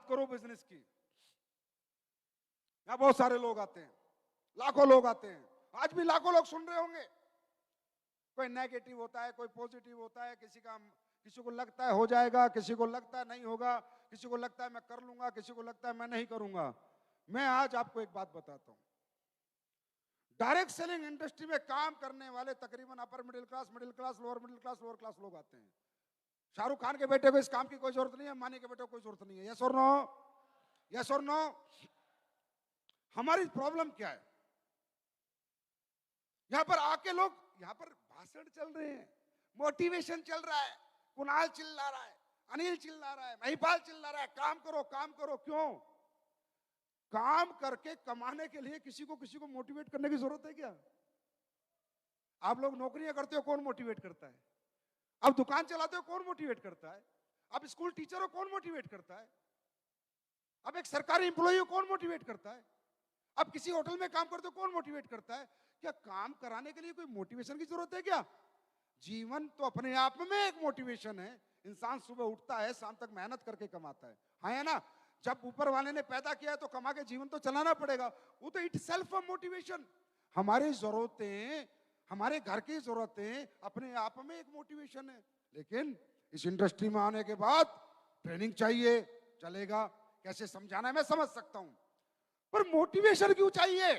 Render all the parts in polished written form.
करो बिजनेस की। यहां बहुत सारे लोग आते हैं, लाखों लोग आते हैं, आज भी लाखों लोग सुन रहे होंगे। कोई नेगेटिव होता है, कोई पॉजिटिव होता है, किसी को लगता है हो जाएगा, किसी को लगता है नहीं होगा, किसी को लगता है मैं कर लूंगा, किसी को लगता है मैं नहीं करूंगा। मैं आज आपको एक बात बताता हूं, डायरेक्ट सेलिंग इंडस्ट्री में काम करने वाले तकरीबन upper middle class, lower middle class, lower class लोग आते हैं। शाहरुख खान के बेटे को इस काम की कोई जरूरत नहीं है, अंबानी के बेटे को कोई जरूरत नहीं है। यस और नो? यस और नो? हमारी प्रॉब्लम क्या है? यहां पर आके लोग, यहां पर भाषण चल रहे हैं, मोटिवेशन चल रहा है, कुणाल चिल्ला रहा है, अनिल चिल्ला रहा है, महिपाल चिल्ला रहा है, काम करो काम करो। क्यों? काम करके कमाने के लिए किसी को मोटिवेट करने की जरूरत है क्या? आप लोग नौकरियां करते हो, कौन मोटिवेट करता है? अब दुकान चलाते हो, कौन मोटिवेट करता है? अब स्कूल टीचर हो, कौन मोटिवेट करता है? अब एक सरकारी एम्प्लॉय हो, कौन मोटिवेट करता है? अब किसी होटल में काम करते हो, कौन मोटिवेट करता है? क्या काम कराने के लिए कोई मोटिवेशन की जरूरत है क्या? जीवन तो अपने आप में एक मोटिवेशन है। इंसान सुबह उठता है, शाम तक मेहनत करके कमाता है, हाँ है ना? जब ऊपर वाले ने पैदा किया है तो कमा के जीवन तो चलाना पड़ेगा, वो तो इट सेल्फ अ मोटिवेशन। हमारी जरूरतें, हमारे घर की जरूरतें अपने आप में एक मोटिवेशन है। लेकिन इस इंडस्ट्री में आने के बाद ट्रेनिंग चाहिए, चलेगा कैसे समझाना है मैं समझ सकता हूं, पर मोटिवेशन क्यों चाहिए?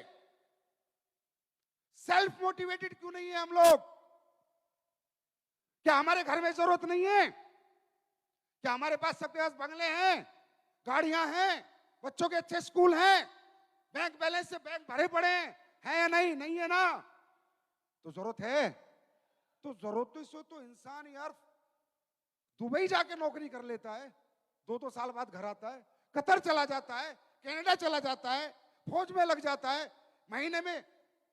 सेल्फ मोटिवेटेड क्यों नहीं है हम लोग? क्या हमारे घर में जरूरत नहीं है? क्या हमारे पास सबके पास बंगले हैं, गाड़ियां हैं, बच्चों के अच्छे स्कूल हैं, बैंक बैलेंस से बैंक भरे पड़े हैं या नहीं? नहीं है ना? तो जरूरत है। तो जरूरत से तो इंसान यार दुबई जाके नौकरी कर लेता है, 2-2 साल बाद घर आता है, कतर चला जाता है, कनाडा चला जाता है, फौज में लग जाता है, महीने में,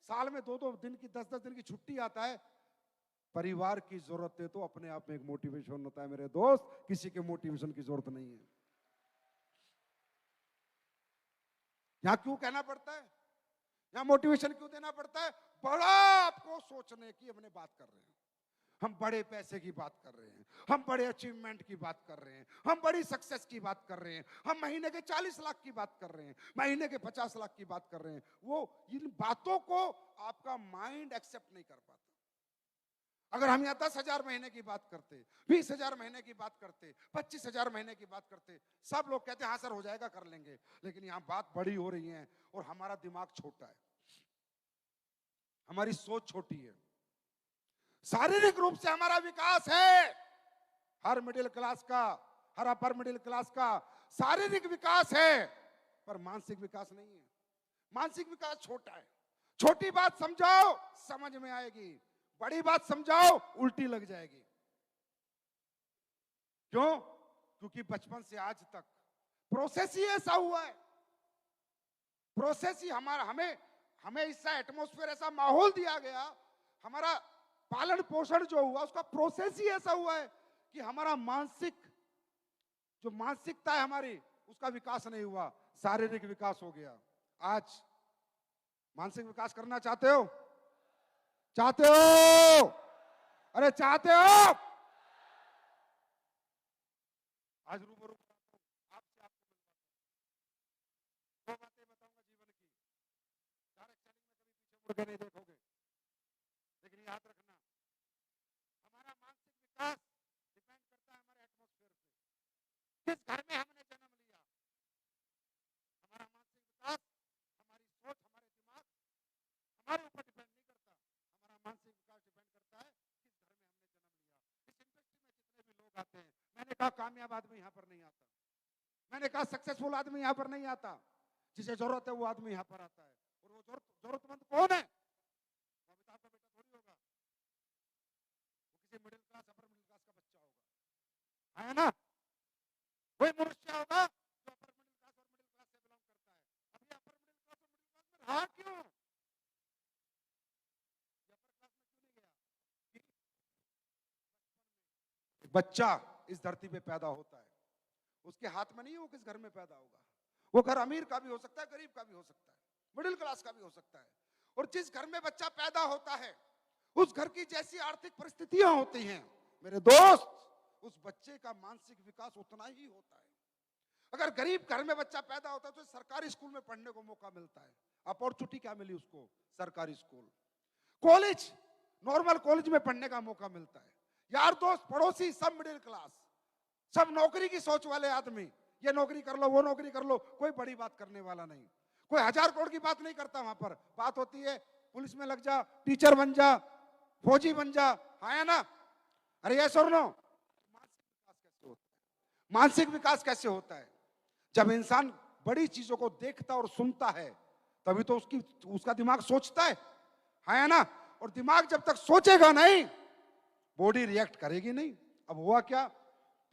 साल में 2-2 दिन की, 10-10 दिन की छुट्टी आता है। परिवार की जरूरत है तो अपने आप में एक मोटिवेशन होता है मेरे दोस्त, किसी के मोटिवेशन की जरूरत नहीं है। यहां क्यों कहना पड़ता है, यहां मोटिवेशन क्यों देना पड़ता है? बड़ा आपको सोचने की हमने बात कर रहे हैं, हम बड़े पैसे की बात कर रहे हैं, हम बड़े अचीवमेंट की बात कर रहे हैं, हम बड़ी सक्सेस की बात कर रहे हैं, हम महीने के 40 लाख की बात कर रहे हैं, महीने के 50 लाख की बात कर रहे हैं। वो इन बातों को आपका माइंड एक्सेप्ट नहीं कर पाता। अगर हम यहाँ 10,000 महीने की बात करते, 20,000 महीने की बात करते, 25,000 महीने की बात करते, सब लोग कहते हैं हाँ सर हो जाएगा, कर लेंगे। लेकिन यहाँ बात बड़ी हो रही है और हमारा दिमाग छोटा है, हमारी सोच छोटी है। शारीरिक रूप से हमारा विकास है, हर मिडिल क्लास का, हर अपर मिडिल क्लास का शारीरिक विकास है, पर मानसिक विकास नहीं है। मानसिक विकास छोटा है। छोटी बात समझाओ समझ में आएगी, बड़ी बात समझाओ उल्टी लग जाएगी। क्यों? क्योंकि बचपन से आज तक प्रोसेस ही ऐसा हुआ है। प्रोसेस ही हमारा, हमें ऐसा एटमॉस्फेयर, ऐसा माहौल दिया गया, हमारा पालन पोषण जो हुआ उसका प्रोसेस ही ऐसा हुआ है कि हमारा जो मानसिकता है हमारी, उसका विकास नहीं हुआ, शारीरिक विकास हो गया। आज मानसिक विकास करना चाहते हो? चाहते हो? अरे चाहते हो? आज रूबरू आपसे, आपको दो बातें बताऊंगा जीवन की। डायरेक्ट सेलिंग में कभी पीछे मुड़ के नहीं देखोगे, लेकिन याद रखना हमारा मानसिक विकास डिपेंड करता है हमारे एटमॉस्फेयर पे, जिस घर में हमने जन्म लिया। हमारा मानसिक विकास, हमारी सोच, हमारे दिमाग हमारे ऊपर डिपेंड नहीं करता, हमारा मानसिक विकास डिपेंड करता है किस घर में हमने जन्म लिया। इस इंडस्ट्री में जितने भी लोग आते हैं, मैंने कहा कामयाब आदमी यहाँ पर नहीं आता, मैंने कहा सक्सेसफुल आदमी यहाँ पर नहीं आता, जिसे जरूरत है वो आदमी यहाँ पर आता है। और वो जरूरतमंद कौन है? वो अमिताभ का बेटा थोड़ी होगा, वो किसी middle class, upper middle class का बच्चा होगा, है ना? वही मनुष्य होगा जो अपर मिडिल क्लास और मिडिल क्लास से बिलोंग करता है। अब ये अपर मिडिल क्लास और मिडिल क्लास में रहा क्यों? ये अपर क्लास में क्यों नहीं गया? एक बच्चा इस धरती पे पैदा होता है, उसके हाथ में नहीं वो किस घर में पैदा होगा। वो घर अमीर का भी हो सकता है, गरीब का भी हो सकता है, मिडिल क्लास का भी हो सकता है। और जिस घर में बच्चा पैदा होता है, उस घर की जैसी आर्थिक परिस्थितियां होती हैं मेरे दोस्त, उस बच्चे का मानसिक विकास उतना ही होता है। अगर गरीब घर में बच्चा पैदा होता है तो सरकारी स्कूल में पढ़ने को मौका मिलता है। अपॉर्चुनिटी क्या मिली उसको? सरकारी स्कूल। कॉलेज, नॉर्मल कॉलेज में पढ़ने का मौका मिलता है। यार दोस्त पड़ोसी सब मिडिल क्लास, सब नौकरी की सोच वाले आदमी, ये नौकरी कर लो वो नौकरी कर लो, कोई बड़ी बात करने वाला नहीं, कोई 1000 करोड़ की बात नहीं करता। वहां पर बात होती है पुलिस में लग जा, टीचर बन जा, फौजी बन जा, हाँ ना? अरे ये सुनो, मानसिक विकास कैसे होता है? जब इंसान बड़ी चीजों को देखता और सुनता है तभी तो उसका दिमाग सोचता है ना? और दिमाग जब तक सोचेगा नहीं, बॉडी रिएक्ट करेगी नहीं। अब हुआ क्या?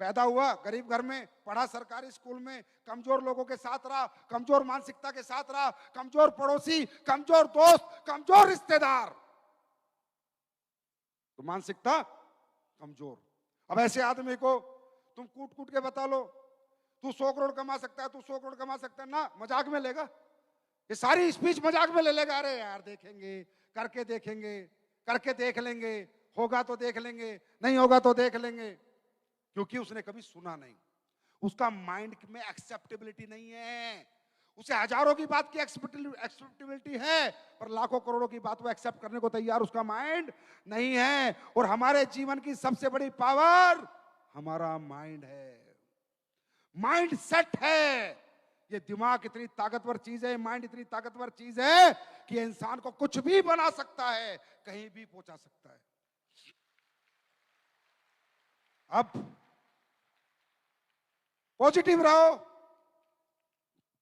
पैदा हुआ गरीब घर में, पढ़ा सरकारी स्कूल में, कमजोर लोगों के साथ रहा, कमजोर मानसिकता के साथ रहा, कमजोर पड़ोसी, कमजोर दोस्त, कमजोर रिश्तेदार, तो मानसिकता कमजोर। अब ऐसे आदमी को तुम कूट कूट के बता लो तू 100 करोड़ कमा सकता है, तू 100 करोड़ कमा सकता है ना, मजाक में लेगा, ये सारी स्पीच मजाक में ले लेगा। अरे यार देखेंगे, करके देखेंगे, करके देख लेंगे, होगा तो देख लेंगे, नहीं होगा तो देख लेंगे, क्योंकि उसने कभी सुना नहीं, उसका माइंड में एक्सेप्टेबिलिटी नहीं है। उसे हजारों की बात की एक्सेप्टेबिलिटी है, पर लाखों करोड़ों की बात वो एक्सेप्ट करने को तैयार उसका माइंड नहीं है। और हमारे जीवन की सबसे बड़ी पावर हमारा माइंड है, माइंड सेट है। ये दिमाग इतनी ताकतवर चीज है, माइंड इतनी ताकतवर चीज है कि इंसान को कुछ भी बना सकता है, कहीं भी पहुंचा सकता है। अब पॉजिटिव रहो,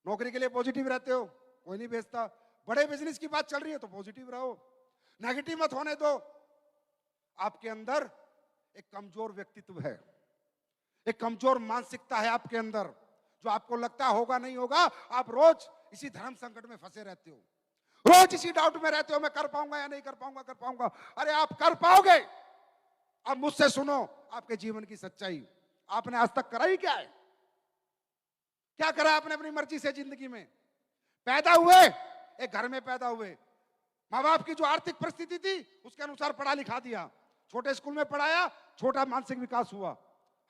नौकरी के लिए पॉजिटिव रहते हो, कोई नहीं बेचता। बड़े बिजनेस की बात चल रही है तो पॉजिटिव रहो, नेगेटिव मत होने दो। आपके अंदर एक कमजोर व्यक्तित्व है, एक कमजोर मानसिकता है आपके अंदर, जो आपको लगता होगा नहीं होगा। आप रोज इसी धर्म संकट में फंसे रहते हो, रोज इसी डाउट में रहते हो, मैं कर पाऊंगा या नहीं कर पाऊंगा, कर पाऊंगा। अरे आप कर पाओगे। अब मुझसे सुनो आपके जीवन की सच्चाई, आपने आज तक करा ही क्या है? क्या करा आपने अपनी मर्जी से जिंदगी में? पैदा हुए, एक घर में पैदा हुए, माँ बाप की जो आर्थिक परिस्थिति थी उसके अनुसार पढ़ा लिखा दिया, छोटे स्कूल में पढ़ाया, छोटा मानसिक विकास हुआ,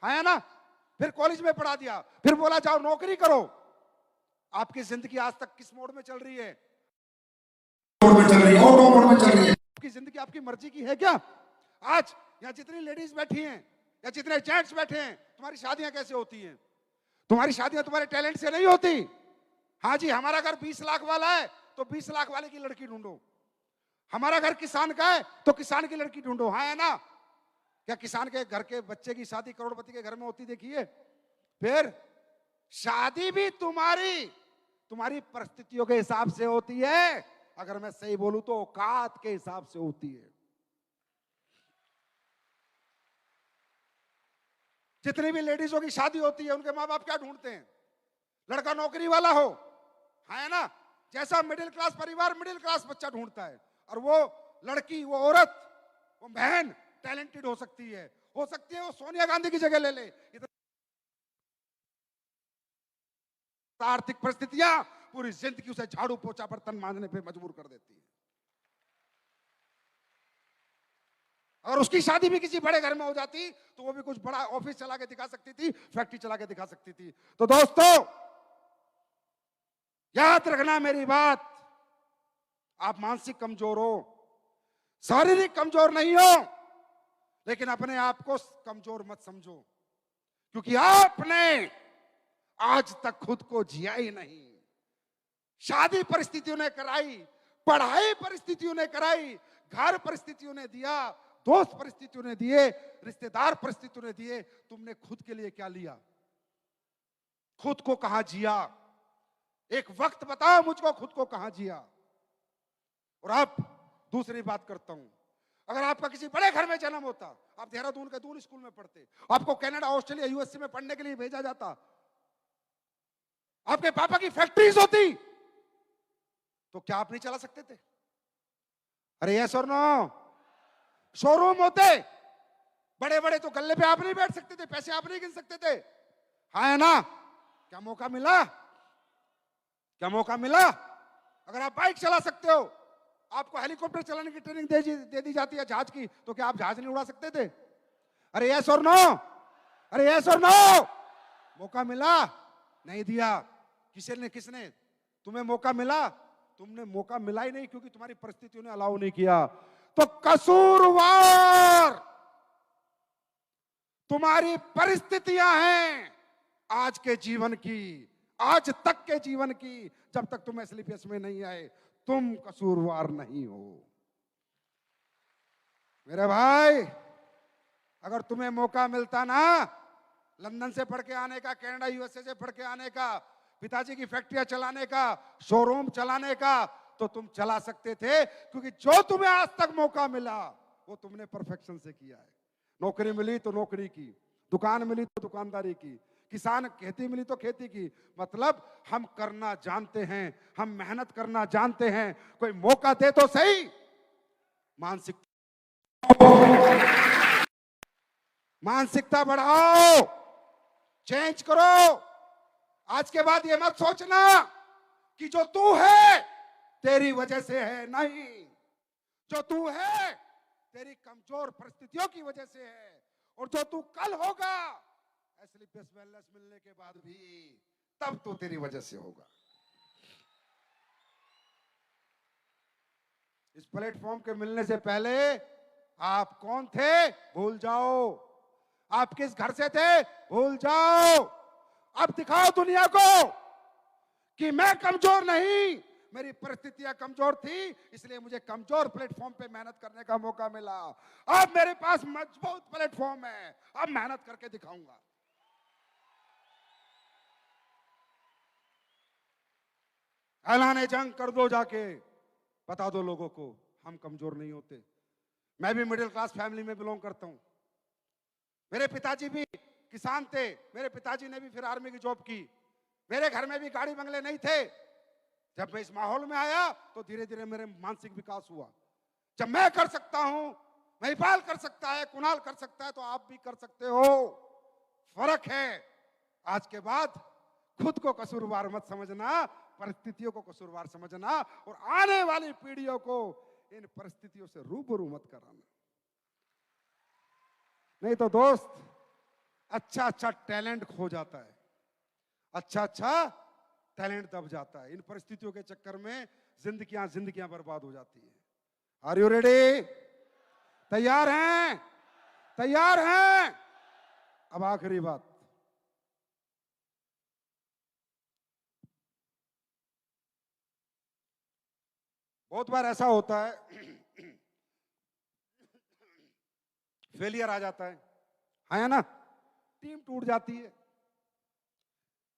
है ना? फिर कॉलेज में पढ़ा दिया, फिर बोला जाओ नौकरी करो। आपकी जिंदगी आज तक किस मोड में चल रही है? मोड में चल रही है, ऑटो मोड में चल रही है। आपकी जिंदगी आपकी मर्जी की है क्या? आज यहाँ जितनी लेडीज बैठी हैं या जितने जेंट्स बैठे हैं, तुम्हारी शादियां कैसे होती हैं? तुम्हारी शादियां तुम्हारे टैलेंट से नहीं होती। हाँ जी, हमारा घर 20 लाख वाला है तो 20 लाख वाले की लड़की ढूंढो, हमारा घर किसान का है तो किसान की लड़की ढूंढो, हाँ है ना? क्या किसान के घर के बच्चे की शादी करोड़पति के घर में होती देखिए? फिर शादी भी तुम्हारी परिस्थितियों के हिसाब से होती है, अगर मैं सही बोलूं तो औकात के हिसाब से होती है। जितनी भी लेडीजों की शादी होती है उनके माँ बाप क्या ढूंढते हैं? लड़का नौकरी वाला हो, है ना? जैसा मिडिल क्लास परिवार मिडिल क्लास बच्चा ढूंढता है, और वो लड़की, वो औरत, वो बहन टैलेंटेड हो सकती है वो सोनिया गांधी की जगह ले ले। आर्थिक परिस्थितियां पूरी जिंदगी उसे झाड़ू पोछा बर्तन मांजने पे मजबूर कर देती है। अगर उसकी शादी भी किसी बड़े घर में हो जाती तो वो भी कुछ बड़ा ऑफिस चला के दिखा सकती थी, फैक्ट्री चला के दिखा सकती थी। तो दोस्तों याद रखना मेरी बात, आप मानसिक कमजोर हो, शारीरिक कमजोर नहीं हो, लेकिन अपने आप को कमजोर मत समझो, क्योंकि आपने आज तक खुद को जिया ही नहीं। शादी परिस्थितियों ने कराई, पढ़ाई परिस्थितियों ने कराई, घर परिस्थितियों ने दिया, दोस्त परिस्थितियों ने दिए, रिश्तेदार परिस्थितियों ने दिए। तुमने खुद के लिए क्या लिया? खुद को कहां जिया? एक वक्त बताओ मुझको, खुद को कहां जिया? और अब दूसरी बात करता हूं, अगर आपका किसी बड़े घर में जन्म होता, आप देहरादून के दूर स्कूल में पढ़ते, आपको कनाडा, ऑस्ट्रेलिया, यूएसए में पढ़ने के लिए भेजा जाता, आपके पापा की फैक्ट्रीज होती, तो क्या आप नहीं चला सकते थे? अरे यस और नो? शोरूम होते बड़े बड़े, तो गल्ले पे आप नहीं बैठ सकते थे, पैसे आप नहीं गिन सकते थे, हाँ है ना? क्या मौका मिला? क्या मौका मिला? अगर आप बाइक चला सकते हो, आपको हेलीकॉप्टर चलाने की ट्रेनिंग दे दी जाती है, जहाज की, तो क्या आप जहाज नहीं उड़ा सकते थे? अरे यस और नो? अरे यस और नो? मौका मिला? नहीं दिया। किसने तुम्हें मौका मिला? तुमने मौका मिला ही नहीं, क्योंकि तुम्हारी परिस्थितियों ने अलाउ नहीं किया। तो कसूरवार तुम्हारी परिस्थितियां हैं आज के जीवन की, आज तक के जीवन की। जब तक तुम एसलीपीएस में नहीं आए, तुम कसूरवार नहीं हो। मेरे भाई, अगर तुम्हें मौका मिलता ना लंदन से पढ़ के आने का, कनाडा यूएसए से पढ़ के आने का, पिताजी की फैक्ट्रियां चलाने का, शोरूम चलाने का, तो तुम चला सकते थे, क्योंकि जो तुम्हें आज तक मौका मिला वो तुमने परफेक्शन से किया है। नौकरी मिली तो नौकरी की, दुकान मिली तो दुकानदारी की, किसान खेती मिली तो खेती की। मतलब हम करना जानते हैं, हम मेहनत करना जानते हैं। कोई मौका दे तो सही। मानसिकता बढ़ाओ, चेंज करो। आज के बाद ये मत सोचना कि जो तू है तेरी वजह से है, नहीं। जो तू है तेरी कमजोर परिस्थितियों की वजह से है, और जो तू कल होगा एसलीपीएस वेलनेस मिलने के बाद भी, तब तो तेरी वजह से होगा। इस प्लेटफॉर्म के मिलने से पहले आप कौन थे भूल जाओ, आप किस घर से थे भूल जाओ। अब दिखाओ दुनिया को कि मैं कमजोर नहीं, मेरी परिस्थितियां कमजोर थी, इसलिए मुझे कमजोर प्लेटफॉर्म पे मेहनत करने का मौका मिला। अब मेरे पास मजबूत प्लेटफॉर्म है, अब मेहनत करके दिखाऊंगा। ऐलान जंग कर दो, जाके बता दो लोगों को हम कमजोर नहीं होते। मैं भी मिडिल क्लास फैमिली में बिलोंग करता हूं। मेरे पिताजी भी किसान थे, मेरे पिताजी ने भी फिर आर्मी की जॉब की। मेरे घर में भी गाड़ी बंगले नहीं थे। जब मैं इस माहौल में आया तो धीरे धीरे मेरे मानसिक विकास हुआ। जब मैं कर सकता हूं, महिपाल कर सकता है, कुणाल कर सकता है, तो आप भी कर सकते हो। फर्क है। आज के बाद खुद को कसूरवार मत समझना, परिस्थितियों को कसूरवार समझना, और आने वाली पीढ़ियों को इन परिस्थितियों से रूबरू मत कराना। नहीं तो दोस्त, अच्छा अच्छा टैलेंट खो जाता है, अच्छा अच्छा टैलेंट दब जाता है। इन परिस्थितियों के चक्कर में जिंदगियां बर्बाद हो जाती है। Are you ready? तैयार हैं? तैयार हैं? अब आखिरी बात, बहुत बार ऐसा होता है फेलियर आ जाता है ना, टीम टूट जाती है,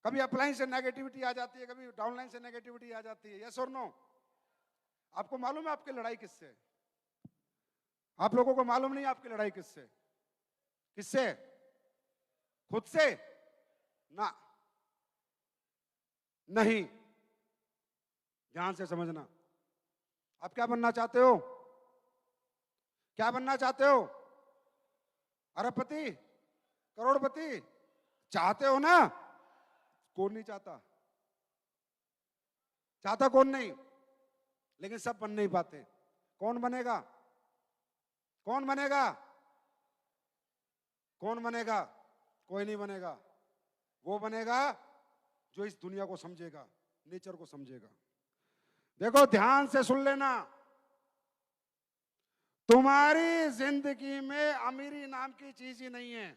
कभी अपलाइन से नेगेटिविटी आ जाती है, कभी डाउनलाइन से नेगेटिविटी आ जाती है। यस और नो? आपको मालूम है आपकी लड़ाई किससे? आप लोगों को मालूम नहीं आपकी लड़ाई किससे? किससे? खुद से ना, नहीं। ध्यान से समझना। आप क्या बनना चाहते हो? क्या बनना चाहते हो? अरबपति, करोड़पति चाहते हो ना? कौन नहीं चाहता? चाहता कौन नहीं? लेकिन सब बन नहीं पाते। कौन बनेगा? कौन बनेगा? कौन बनेगा? कोई नहीं बनेगा। वो बनेगा जो इस दुनिया को समझेगा, नेचर को समझेगा। देखो ध्यान से सुन लेना, तुम्हारी जिंदगी में अमीरी नाम की चीज ही नहीं है,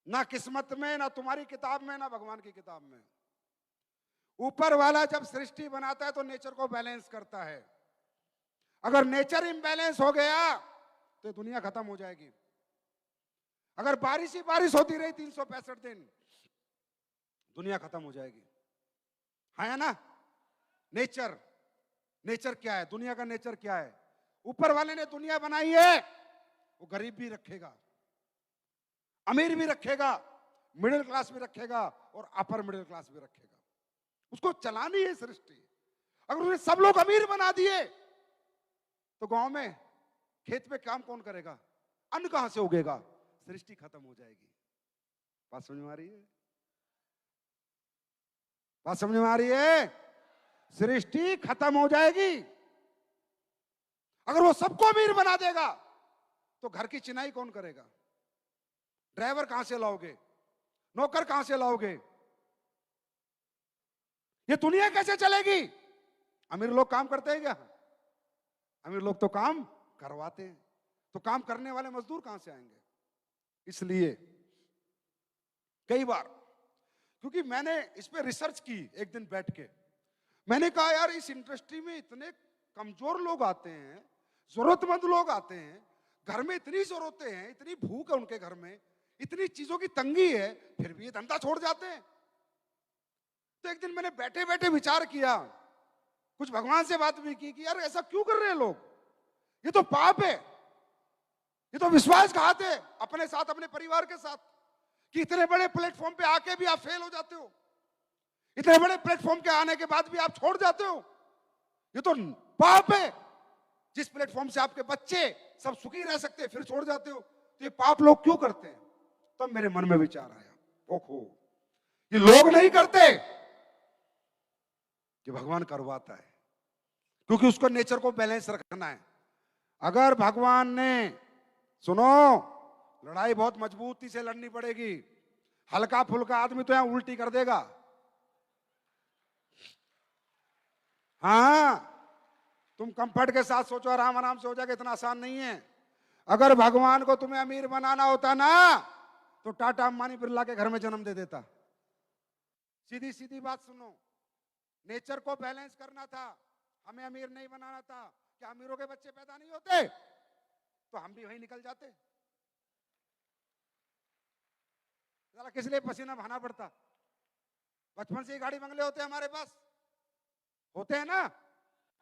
ना किस्मत में, ना तुम्हारी किताब में, ना भगवान की किताब में। ऊपर वाला जब सृष्टि बनाता है तो नेचर को बैलेंस करता है। अगर नेचर इम्बैलेंस हो गया तो दुनिया खत्म हो जाएगी। अगर बारिश ही बारिश होती रही 365 दिन, दुनिया खत्म हो जाएगी। है ना? नेचर, नेचर क्या है? दुनिया का नेचर क्या है? ऊपर वाले ने दुनिया बनाई है, वो गरीब भी रखेगा, अमीर भी रखेगा, मिडिल क्लास भी रखेगा, और अपर मिडिल क्लास भी रखेगा। उसको चलानी है सृष्टि। अगर उसने सब लोग अमीर बना दिए तो गांव में खेत में काम कौन करेगा? अन्न कहां से उगेगा? सृष्टि खत्म हो जाएगी। बात समझ में आ रही है? बात समझ में आ रही है? सृष्टि खत्म हो जाएगी। अगर वो सबको अमीर बना देगा तो घर की चिनाई कौन करेगा? ड्राइवर कहां से लाओगे? नौकर कहां से लाओगे? ये दुनिया कैसे चलेगी? अमीर लोग काम करते हैं क्या? अमीर लोग तो काम करवाते हैं, तो काम करने वाले मजदूर कहां से आएंगे? इसलिए कई बार, क्योंकि मैंने इस पे रिसर्च की एक दिन बैठ के, मैंने कहा यार इस इंडस्ट्री में इतने कमजोर लोग आते हैं, जरूरतमंद लोग आते हैं, घर में इतनी जरूरतें हैं, इतनी भूख है उनके घर में, इतनी चीजों की तंगी है, फिर भी ये धंधा छोड़ जाते हैं। तो एक दिन मैंने बैठे बैठे विचार किया, कुछ भगवान से बात भी की कि यार ऐसा क्यों कर रहे हैं लोग? ये तो पाप है, ये तो विश्वासघात है अपने साथ, अपने परिवार के साथ, कि इतने बड़े प्लेटफॉर्म पे आके भी आप फेल हो जाते हो, इतने बड़े प्लेटफॉर्म के आने के बाद भी आप छोड़ जाते हो। ये तो पाप है। जिस प्लेटफॉर्म से आपके बच्चे सब सुखी रह सकते हैं, फिर छोड़ जाते हो। तो ये पाप लोग क्यों करते हैं? तब तो मेरे मन में विचार आया, ओहो, ये लोग नहीं करते, कि भगवान करवाता है, क्योंकि उसको नेचर को बैलेंस रखना है। अगर भगवान ने, सुनो, लड़ाई बहुत मजबूती से लड़नी पड़ेगी, हल्का फुल्का आदमी तो यहां उल्टी कर देगा। हाँ, तुम कंफर्ट के साथ सोचो, आराम आराम से हो जाएगा, इतना आसान नहीं है। अगर भगवान को तुम्हें अमीर बनाना होता ना, तो टाटा अंबानी बिरला के घर में जन्म दे देता। सीधी सीधी बात सुनो, नेचर को बैलेंस करना था, हमें अमीर नहीं बनाना था। क्या अमीरों के बच्चे पैदा नहीं होते? तो हम भी वहीं निकल जाते। जरा किस लिए पसीना बहाना पड़ता? बचपन से ही गाड़ी बंगले होते हैं हमारे पास, होते हैं ना,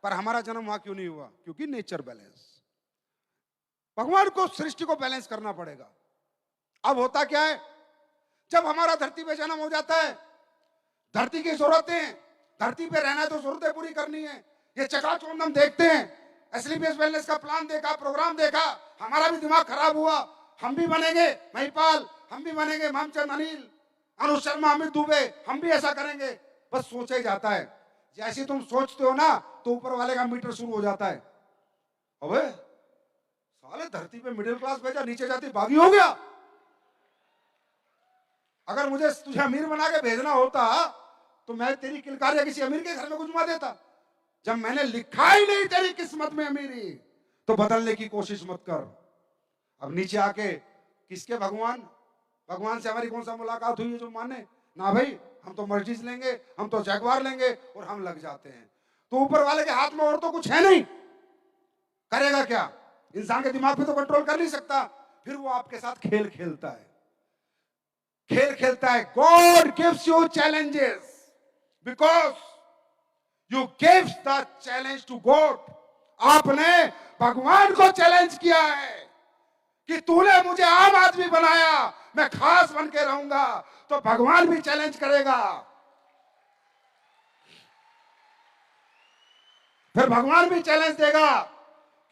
पर हमारा जन्म वहां क्यों नहीं हुआ? क्योंकि नेचर बैलेंस। भगवान को, सृष्टि को बैलेंस करना पड़ेगा। अब होता क्या है, जब हमारा धरती पे जन्म हो जाता है, धरती की जरूरतें, धरती पे रहना है तो जरूरतें पूरी करनी है। ये चकाचौंध हम देखते हैं, एसलीपीएस वेलनेस का प्लान देखा, प्रोग्राम देखा, हमारा भी दिमाग खराब हुआ। हम भी बनेंगे महिपाल, हम भी बनेंगे मामचंद अनिल, अनुज शर्मा, अमित दुबे, हम भी ऐसा करेंगे। बस सोचा ही जाता है। जैसे तुम सोचते हो ना, तो ऊपर वाले का मीटर शुरू हो जाता है। अबे साले, धरती पे मिडिल क्लास भेजा, नीचे जाती बागी हो गया। अगर मुझे तुझे अमीर बना के भेजना होता, तो मैं तेरी किलकारियां किसी अमीर के घर में गुजमा देता। जब मैंने लिखा ही नहीं तेरी किस्मत में अमीरी, तो बदलने की कोशिश मत कर। अब नीचे आके किसके भगवान, भगवान से हमारी कौन सा मुलाकात हुई है जो माने ना? भाई, हम तो मर्सिडीज लेंगे, हम तो जैगवार लेंगे, और हम लग जाते हैं। तो ऊपर वाले के हाथ में और तो कुछ है नहीं, करेगा क्या? इंसान के दिमाग पे तो कंट्रोल कर नहीं सकता। फिर वो आपके साथ खेल खेलता है, खेल खेलता है। God gives you challenges because you gives the challenge to God. आपने भगवान को चैलेंज किया है कि तूने मुझे आम आदमी बनाया, मैं खास बन के रहूंगा। तो भगवान भी चैलेंज करेगा। फिर भगवान भी चैलेंज देगा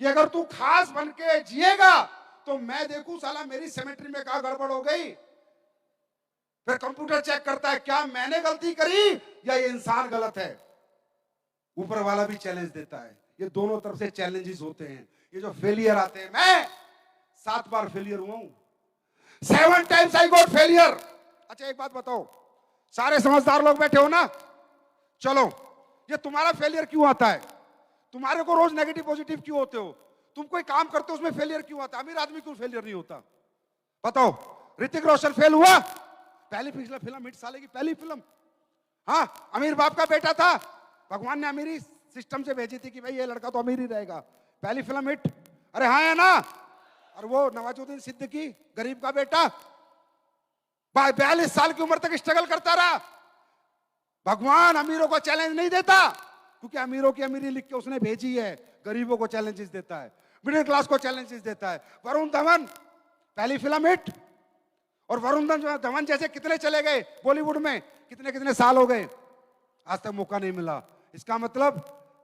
कि अगर तू खास बन के जिएगा, तो मैं देखूं साला मेरी सिमेट्री में क्या गड़बड़ हो गई। फिर कंप्यूटर चेक करता है क्या मैंने गलती करी या ये इंसान गलत है। ऊपर वाला भी चैलेंज देता है। ये दोनों तरफ से चैलेंजेस होते हैं। ये जो फेलियर आते हैं, मैं 7 बार फेलियर हुआ हूं, 7 times I got फेलियर। अच्छा एक बात बताओ, सारे समझदार लोग बैठे हो ना, चलो, ये तुम्हारा फेलियर क्यों आता है? तुम्हारे को रोज नेगेटिव पॉजिटिव क्यों होते हो? तुम कोई काम करते हो उसमें फेलियर क्यों आता है? अमीर आदमी क्यों फेलियर नहीं होता? बताओ। ऋतिक रोशन फेल हुआ, पहली पिछला फिल्म हिट, साले की पहली फिल्म। हाँ, अमीर बाप का बेटा था, भगवान ने अमीरी सिस्टम से भेजी थी कि भाई ये लड़का तो अमीर ही रहेगा, पहली फिल्म हिट। अरे हाँ है ना? और वो नवाजुद्दीन सिद्दीकी, गरीब का बेटा, 42 साल की उम्र तक स्ट्रगल करता रहा। भगवान अमीरों को चैलेंज नहीं देता, क्योंकि अमीरों की अमीरी लिख के उसने भेजी है। गरीबों को चैलेंजेस देता है, मिडिल क्लास को चैलेंजेस देता है। वरुण धवन, पहली फिल्म हिट, और वरुण धवन जैसे कितने चले गए बॉलीवुड में, कितने कितने साल हो गए, आज तक मौका नहीं मिला। इसका मतलब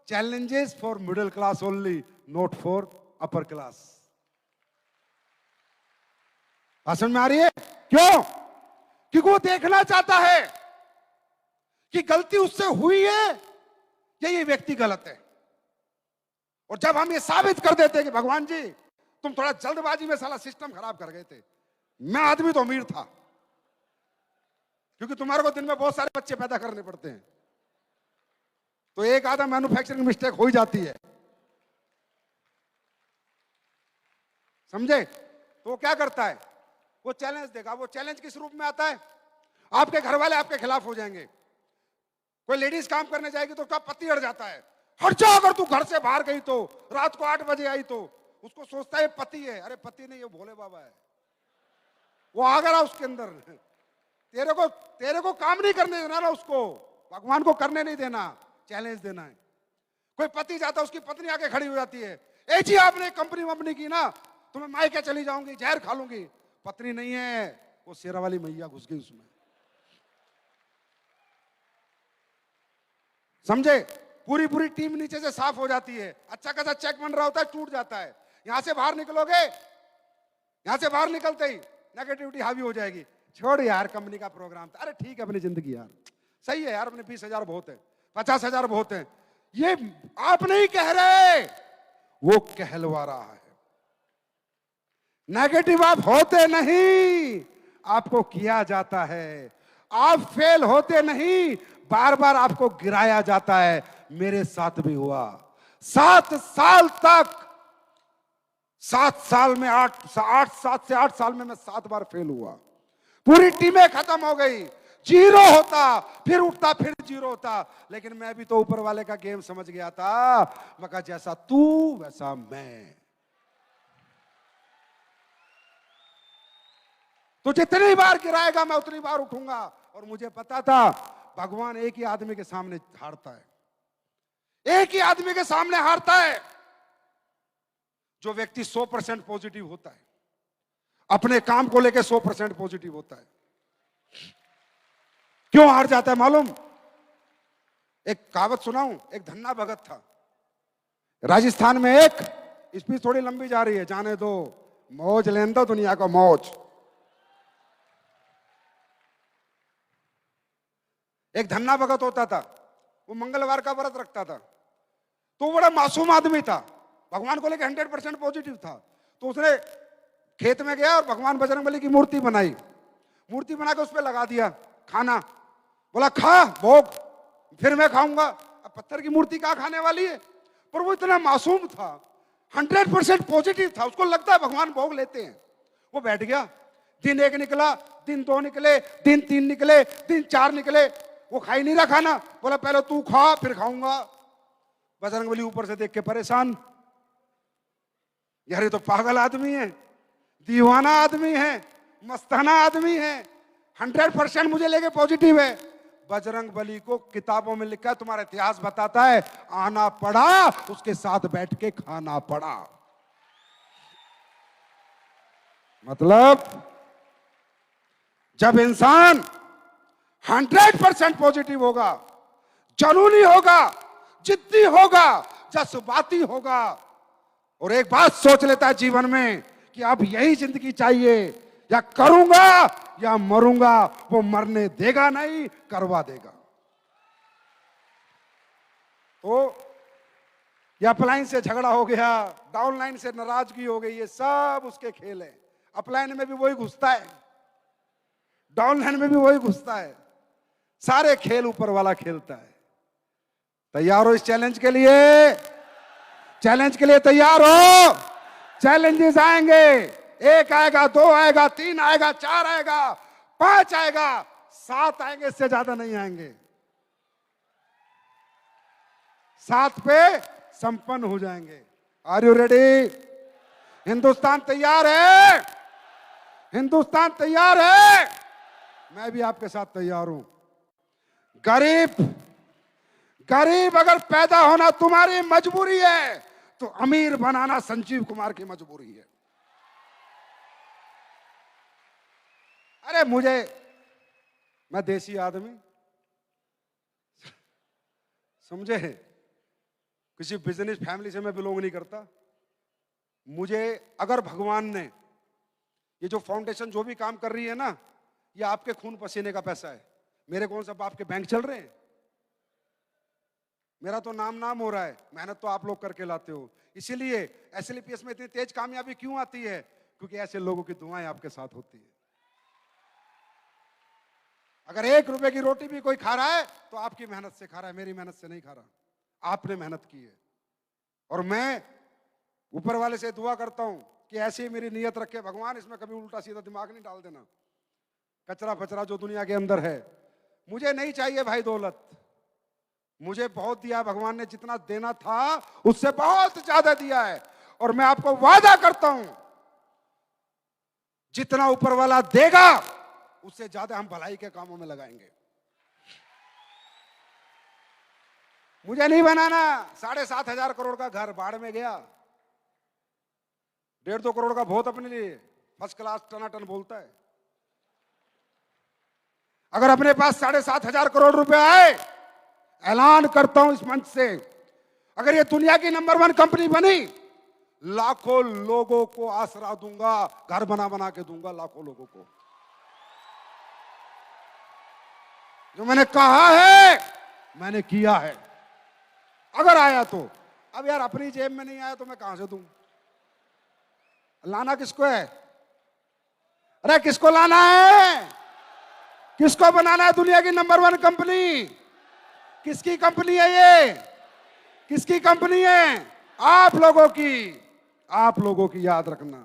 challenges for middle class only, not for upper class. समझ में आ रही है? क्यों? क्योंकि वो देखना चाहता है कि गलती उससे हुई है या ये व्यक्ति गलत है। और जब हम ये साबित कर देते हैं कि भगवान जी तुम थोड़ा जल्दबाजी में साला सिस्टम खराब कर गए थे, मैं आदमी तो अमीर था, क्योंकि तुम्हारे को दिन में बहुत सारे बच्चे पैदा करने पड़ते हैं, तो एक आधा मैन्युफैक्चरिंग मिस्टेक हो ही जाती है, समझे? तो वो क्या करता है, वो चैलेंज देगा। वो चैलेंज किस रूप में आता है, आपके घर वाले आपके खिलाफ हो जाएंगे। कोई लेडीज काम करने जाएगी तो उसका पति अड़ जाता है, हट जा, अगर तू घर से बाहर गई तो, रात को 8 बजे आई तो। उसको सोचता है पति है, अरे पति नहीं, ये भोले बाबा है, वो आ गया उसके अंदर। तेरे को काम नहीं करने देना ना, उसको भगवान को करने नहीं देना, चैलेंज देना है। कोई पति जाता है, उसकी पत्नी आके खड़ी हो जाती है, ए जी आपने कंपनी वंपनी की ना, तो मैं मायके चली जाऊंगी, जहर खा लूंगी। पत्नी नहीं है, वो शेरा वाली मैया घुस गई उसमें, समझे? पूरी पूरी टीम नीचे से साफ हो जाती है, अच्छा खासा चेक बन रहा होता है, टूट जाता है। यहां से बाहर निकलोगे, यहां से बाहर निकलते ही नेगेटिविटी हावी हो जाएगी, छोड़ यार कंपनी का प्रोग्राम था, अरे ठीक है अपनी जिंदगी यार, सही है यार, अपने 20,000 बहुत है, 50,000 बहुत है। ये आप नहीं कह रहे, वो कहलवा रहा है। नेगेटिव आप होते नहीं, आपको किया जाता है। आप फेल होते नहीं, बार बार आपको गिराया जाता है। मेरे साथ भी हुआ, 7 साल तक, 7 साल में 7 से 8 साल में मैं 7 बार फेल हुआ। पूरी टीमें खत्म हो गई, जीरो होता, फिर उठता, फिर जीरो होता। लेकिन मैं भी तो ऊपर वाले का गेम समझ गया था, मगर जैसा तू वैसा मैं। तो जितनी बार गिराएगा मैं उतनी बार उठूंगा। और मुझे पता था भगवान एक ही आदमी के सामने हारता है, एक ही आदमी के सामने हारता है, जो व्यक्ति 100% पॉजिटिव होता है, अपने काम को लेकर 100% पॉजिटिव होता है। क्यों हार जाता है मालूम? एक कहावत सुनाऊं, एक धन्ना भगत था राजस्थान में, एक स्पीच थोड़ी लंबी जा रही है, जाने दो, मौज लेने दो दुनिया को मौज। एक धन्ना भगत होता था, वो मंगलवार का व्रत रखता था। तो बड़ा मासूम आदमी था, भगवान को लेकर 100% पॉजिटिव था। तो उसने खेत में गया और भगवान बजरंगबली की मूर्ति बनाई, मूर्ति बना के उस पर लगा दिया खाना, बोला खा भोग, फिर मैं खाऊंगा। अब पत्थर की मूर्ति कहाँ खाने वाली है? पर वो इतना मासूम था, 100% पॉजिटिव था, उसको लगता है भगवान भोग लेते हैं। वो बैठ गया, दिन 1 निकला, दिन 2 निकले, दिन 3 निकले, दिन 4 निकले, वो खा ही नहीं रहा खाना। बोला पहले तू खा फिर खाऊंगा। बजरंगबली ऊपर से देख के परेशान, यार ये तो पागल आदमी है, दीवाना आदमी है, मस्ताना आदमी है, 100% मुझे लेके पॉजिटिव है। बजरंगबली को किताबों में लिखा है, तुम्हारा इतिहास बताता है, आना पड़ा, उसके साथ बैठ के खाना पड़ा। मतलब जब इंसान 100% पॉजिटिव होगा, जुनूनी होगा, जिद्दी होगा, जज्बाती होगा, और एक बात सोच लेता है जीवन में कि अब यही जिंदगी चाहिए, या करूंगा या मरूंगा, वो मरने देगा नहीं, करवा देगा। तो या अपलाइन से झगड़ा हो गया, डाउनलाइन से नाराजगी हो गई, ये सब उसके खेल है। अपलाइन में भी वही घुसता है, डाउनलाइन में भी वही घुसता है, सारे खेल ऊपर वाला खेलता है। तैयार हो इस चैलेंज के लिए? चैलेंज के लिए तैयार हो? चैलेंजेस आएंगे, 1 आएगा, 2 आएगा, 3 आएगा, 4 आएगा, 5 आएगा, 7 आएंगे, इससे ज्यादा नहीं आएंगे। 7 पे संपन्न हो जाएंगे। Are you ready? हिंदुस्तान तैयार है? हिंदुस्तान तैयार है? मैं भी आपके साथ तैयार हूं। गरीब गरीब अगर पैदा होना तुम्हारी मजबूरी है, तो अमीर बनाना संजीव कुमार की मजबूरी है। अरे मैं देसी आदमी, समझे, किसी बिजनेस फैमिली से मैं बिलोंग नहीं करता। मुझे अगर भगवान ने ये जो फाउंडेशन जो भी काम कर रही है ना, ये आपके खून पसीने का पैसा है। मेरे कौन सा बाप के बैंक चल रहे हैं? मेरा तो नाम हो रहा है, मेहनत तो आप लोग करके लाते हो। इसीलिए एसएलपीएस में इतनी तेज कामयाबी क्यों आती है? क्योंकि ऐसे लोगों की दुआएं आपके साथ होती है। अगर 1 रुपए की रोटी भी कोई खा रहा है तो आपकी मेहनत से खा रहा है, मेरी मेहनत से नहीं खा रहा। आपने मेहनत की है। और मैं ऊपर वाले से दुआ करता हूं कि ऐसी मेरी नीयत रखे भगवान, इसमें कभी उल्टा सीधा दिमाग नहीं डाल देना, कचरा फचरा जो दुनिया के अंदर है। मुझे नहीं चाहिए भाई दौलत, मुझे बहुत दिया भगवान ने, जितना देना था उससे बहुत ज्यादा दिया है। और मैं आपको वादा करता हूं जितना ऊपर वाला देगा उससे ज्यादा हम भलाई के कामों में लगाएंगे। मुझे नहीं बनाना 7,500 करोड़ का घर, बाढ़ में गया। 1.5-2 करोड़ का बहुत अपने लिए फर्स्ट क्लास टनाटन बोलता है। अगर अपने पास 7,500 करोड़ रुपए आए, ऐलान करता हूं इस मंच से, अगर ये दुनिया की नंबर 1 कंपनी बनी, लाखों लोगों को आसरा दूंगा, घर बना बना के दूंगा लाखों लोगों को। जो मैंने कहा है मैंने किया है। अगर आया तो, अब यार अपनी जेब में नहीं आया तो मैं कहां से दूं? लाना किसको है? अरे किसको लाना है? किसको बनाना है दुनिया की नंबर 1 कंपनी? किसकी कंपनी है ये? किसकी कंपनी है? आप लोगों की। आप लोगों की, याद रखना।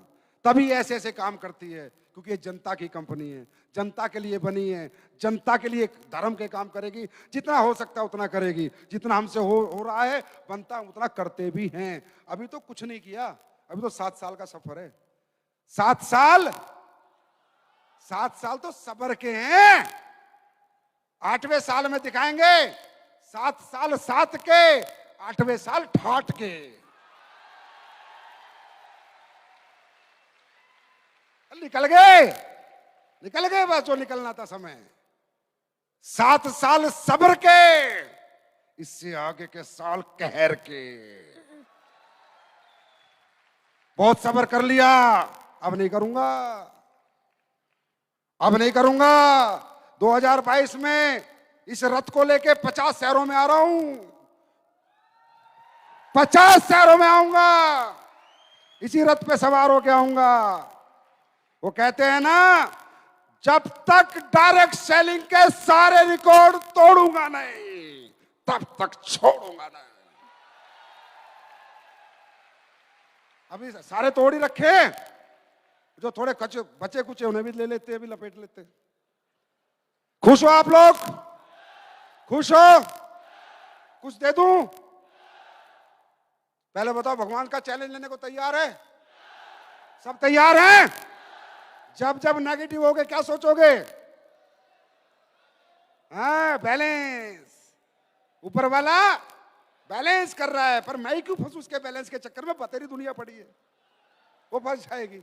तभी ऐसे ऐसे काम करती है क्योंकि ये जनता की कंपनी है, जनता के लिए बनी है, जनता के लिए धर्म के काम करेगी। जितना हो सकता है उतना करेगी, जितना हमसे हो रहा है बनता है उतना करते भी हैं। अभी तो कुछ नहीं किया, अभी तो 7 साल का सफर है। 7 साल, 7 साल तो सब्र के हैं। 8वें साल में दिखाएंगे 7 साल साथ के, 8वें साल ठाठ के। निकल गए बस जो निकलना था समय। 7 साल सब्र के, इससे आगे के साल कहर के। बहुत सब्र कर लिया, अब नहीं करूंगा, अब नहीं करूंगा। 2022 में इस रथ को लेके 50 शहरों में आ रहा हूं, 50 शहरों में आऊंगा, इसी रथ पे सवार होके आऊंगा। वो कहते हैं ना, जब तक डायरेक्ट सेलिंग के सारे रिकॉर्ड तोड़ूंगा नहीं तब तक छोड़ूंगा नहीं। अभी सारे तोड़ ही रखे, जो थोड़े बचे कुचे उन्हें भी ले लेते हैं, भी लपेट लेते। खुश हो आप लोग? खुश हो? कुछ दे दूं? पहले बताओ, भगवान का चैलेंज लेने को तैयार है? सब तैयार हैं? जब जब नेगेटिव होगे क्या सोचोगे? हाँ, बैलेंस। ऊपर वाला बैलेंस कर रहा है, पर मैं ही क्यों फंसू उसके बैलेंस के चक्कर में? बतेरी दुनिया पड़ी है, वो फंस जाएगी।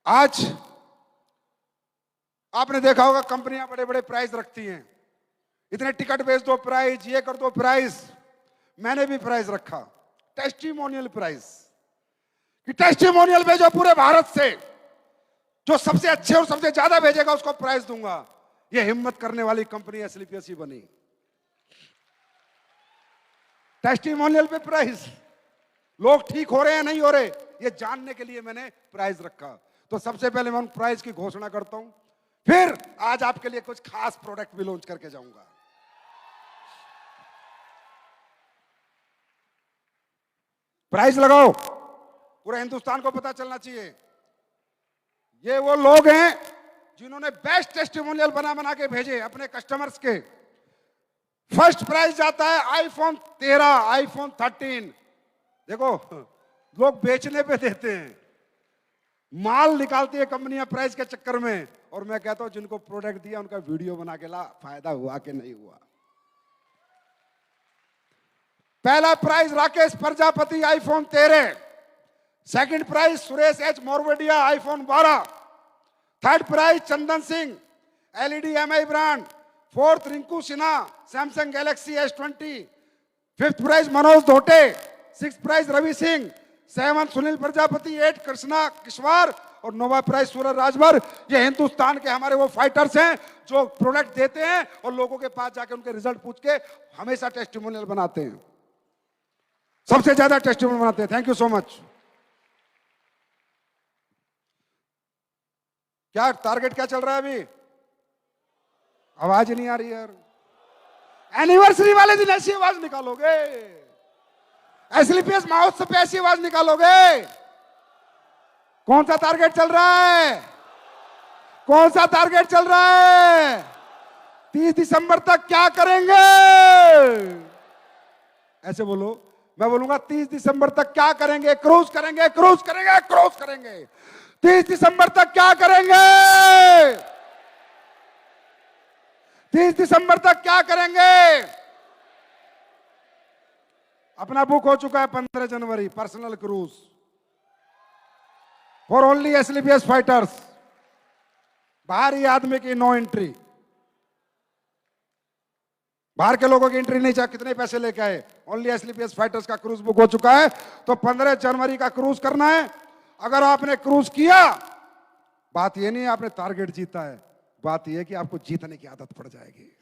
आज आपने देखा होगा कंपनियां बड़े बड़े प्राइस रखती हैं, इतने टिकट बेच दो प्राइस, ये कर दो प्राइस। मैंने भी प्राइस रखा, टेस्टिमोनियल प्राइस, कि टेस्टिमोनियल भेजो पूरे भारत से, जो सबसे अच्छे और सबसे ज्यादा भेजेगा उसको प्राइस दूंगा। ये हिम्मत करने वाली कंपनी एसलीपीएस बनी। टेस्टिमोनियल पे प्राइस, लोग ठीक हो रहे हैं नहीं हो रहे, ये जानने के लिए मैंने प्राइस रखा। तो सबसे पहले मैं उन प्राइस की घोषणा करता हूं, फिर आज आपके लिए कुछ खास प्रोडक्ट भी लॉन्च करके जाऊंगा। प्राइस लगाओ, पूरे हिंदुस्तान को पता चलना चाहिए। ये वो लोग हैं जिन्होंने बेस्ट टेस्टिमोनियल बना बना के भेजे अपने कस्टमर्स के। फर्स्ट प्राइज जाता है आईफोन 13, आईफोन 13। देखो, लोग बेचने पे देते हैं, माल निकालती है कंपनियां प्राइस के चक्कर में, और मैं कहता हूं जिनको प्रोडक्ट दिया उनका वीडियो बना के ला, फायदा हुआ कि नहीं हुआ। पहला prize Rakesh Prajapati, iPhone 13। Second prize Suresh H Morwadia, iPhone 12। Third prize Chandan Singh, LED Mi brand. Fourth Rinku Sinha, Samsung Galaxy S20। Fifth prize Manoj Dhote. Six prize Ravi Singh. 7 Sunil Prajapati. 8 Krishna Kishwar. और 9वां प्राइज सूरज राजभर। ये हिंदुस्तान के हमारे वो फाइटर्स हैं जो प्रोडक्ट देते हैं और लोगों के पास जाके उनके रिजल्ट पूछ के हमेशा टेस्टिमोनियल बनाते हैं, सबसे ज्यादा टेस्टिमोनियल बनाते हैं। Thank you so much. क्या टारगेट क्या चल रहा है अभी? आवाज नहीं आ रही यार। एनिवर्सरी वाले दिन ऐसी आवाज निकालोगे, एसलीपीएस महोत्सव पे ऐसी आवाज निकालोगे। कौन सा टारगेट चल रहा है? कौन सा टारगेट चल रहा है? 30 दिसंबर तक क्या करेंगे? ऐसे बोलो, मैं बोलूंगा 30 दिसंबर तक क्या करेंगे? क्रूज करेंगे, क्रूज करेंगे, क्रूज करेंगे। 30 दिसंबर तक क्या करेंगे? 30 दिसंबर तक क्या करेंगे? अपना बुक हो चुका है 15 जनवरी, पर्सनल क्रूज फॉर ओनली एसलीपीएस फाइटर्स। बाहरी आदमी की नो एंट्री, बाहर के लोगों की एंट्री नहीं चाहिए। कितने पैसे लेके आए? ओनली एसलीपीएस फाइटर्स का क्रूज बुक हो चुका है। तो 15 जनवरी का क्रूज करना है। अगर आपने क्रूज किया, बात ये नहीं है आपने टारगेट जीता है, बात यह कि आपको जीतने की आदत पड़ जाएगी।